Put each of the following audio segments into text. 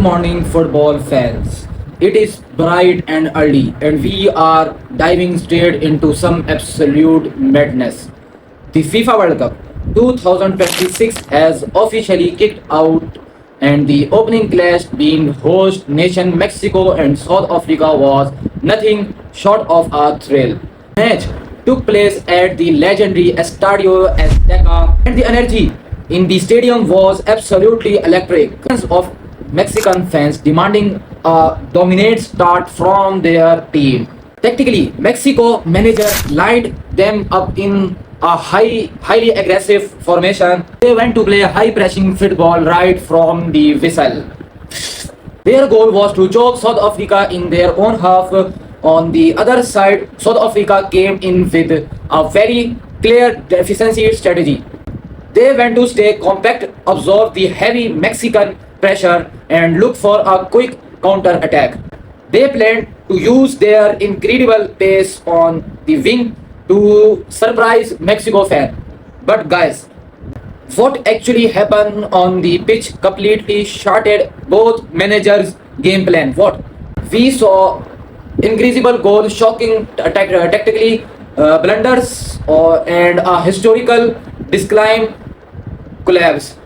morning, football fans. It is bright and early, and we are diving straight into some absolute madness. The FIFA World Cup 2026 has officially kicked out, and the opening clash being host nation Mexico and South Africa was nothing short of a thrill. Match took place at the legendary Estadio Azteca, and the energy in the stadium was absolutely electric. Millions of Mexican fans demanding a dominant start from their team. Tactically, Mexico manager lined them up in a highly aggressive formation. They went to play high pressing football right from the whistle. Their goal was to choke South Africa in their own half. On the other side, South Africa came in with a very clear deficiency strategy. They went to stay compact, absorb the heavy Mexican pressure, and look for a quick counter attack. They planned to use their incredible pace on the wing to surprise Mexico fan. But guys, what actually happened on the pitch completely shattered both managers' game plan. What we saw incredible goals, shocking tactically blunders, and a historical decline collapse.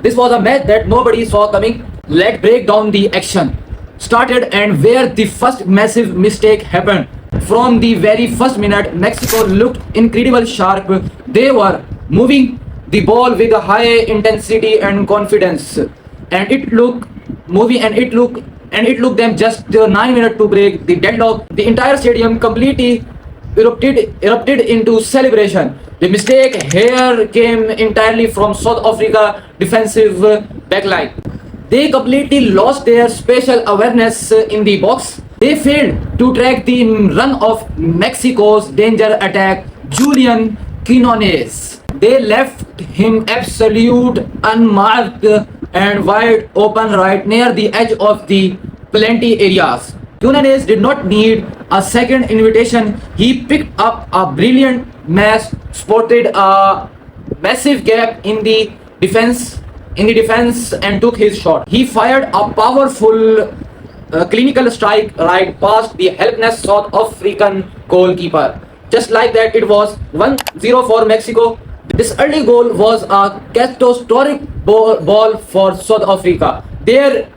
This was a match that nobody saw coming. Let's break down the action. Started and where the first massive mistake happened. From the very first minute, Mexico looked incredible sharp. They were moving the ball with a high intensity and confidence, and it looked them just 9 minutes to break the deadlock. The entire stadium completely erupted into celebration. The mistake here came entirely from South Africa defensive backline. They completely lost their spatial awareness in the box. They failed to track the run of Mexico's danger attack, Julian Quinones. They left him absolute unmarked and wide open right near the edge of the plenty areas. Quinones did not need a second invitation. He picked up a brilliant pass, spotted a massive gap in the defense and took his shot. He fired a powerful clinical strike right past the helpless South African goalkeeper. Just like that, it was 1-0 for Mexico. This early goal was a catastrophic ball for South Africa. Their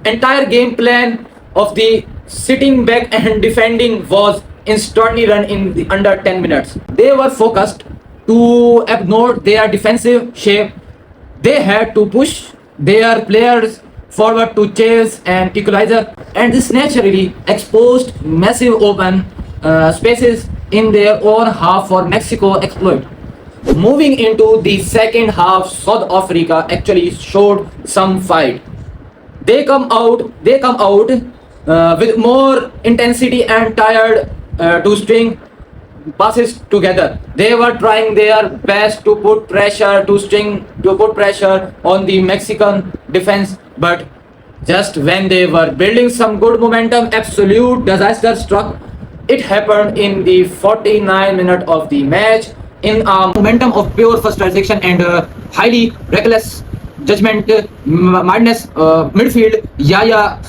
entire game plan of the sitting back and defending was instantly run in under 10 minutes. They were focused to ignore their defensive shape. They had to push their players forward to chase an equalizer, and this naturally exposed massive open spaces in their own half for Mexico exploit. Moving into the second half, South Africa actually showed some fight. They come out with more intensity and tired to string passes together. They were trying their best to put pressure on the Mexican defense, but just when they were building some good momentum, absolute disaster struck. It happened in the 49th minute of the match. In a momentum of pure frustration and highly reckless judgment, madness, midfield Yaya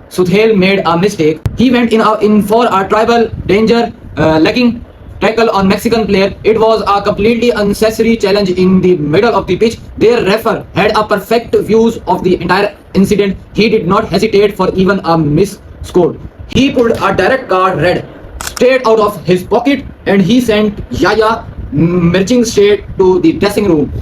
Suthel made a mistake. He went in for a tribal danger, lacking tackle on Mexican player. It was a completely unnecessary challenge in the middle of the pitch. Their referee had a perfect view of the entire incident. He did not hesitate for even a miss scored. He pulled a direct card red straight out of his pocket, and he sent Yaya marching straight to the dressing room.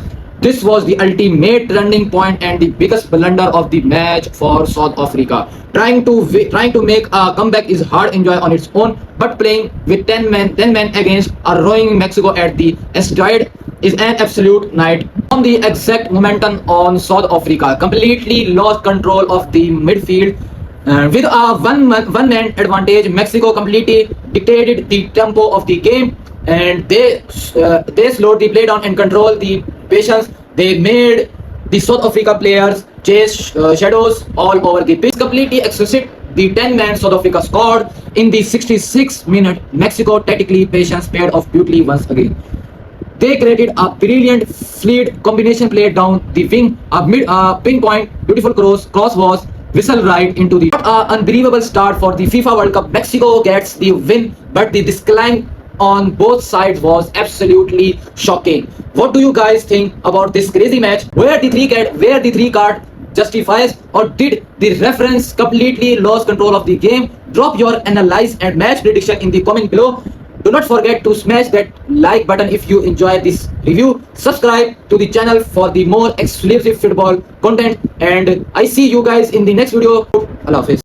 This was the ultimate turning point and the biggest blunder of the match for South Africa. Trying to make a comeback is hard enjoy on its own, but playing with 10 men against a rowing Mexico at the Estrade is an absolute night. On the exact momentum on South Africa, completely lost control of the midfield. With a one-man advantage, Mexico completely dictated the tempo of the game, and they slowed the play down and controlled the patience. They made the South Africa players chase shadows all over the pitch. Completely exhausted, the 10-man South Africa scored in the 66th minute. Mexico tactically patience paid off beautifully once again. They created a brilliant fleet combination play down the wing. A pinpoint beautiful cross was whistle right into the. What an unbelievable start for the FIFA World Cup. Mexico gets the win, but the discipline on both sides was absolutely shocking. What do you guys think about this crazy match? Where the three card justifies, or did the reference completely lose control of the game? Drop your analyze and match prediction in the comment below. Do not forget to smash that like button if you enjoy this review. Subscribe to the channel for the more exclusive football content, and I see you guys in the next video. Allah Hafiz.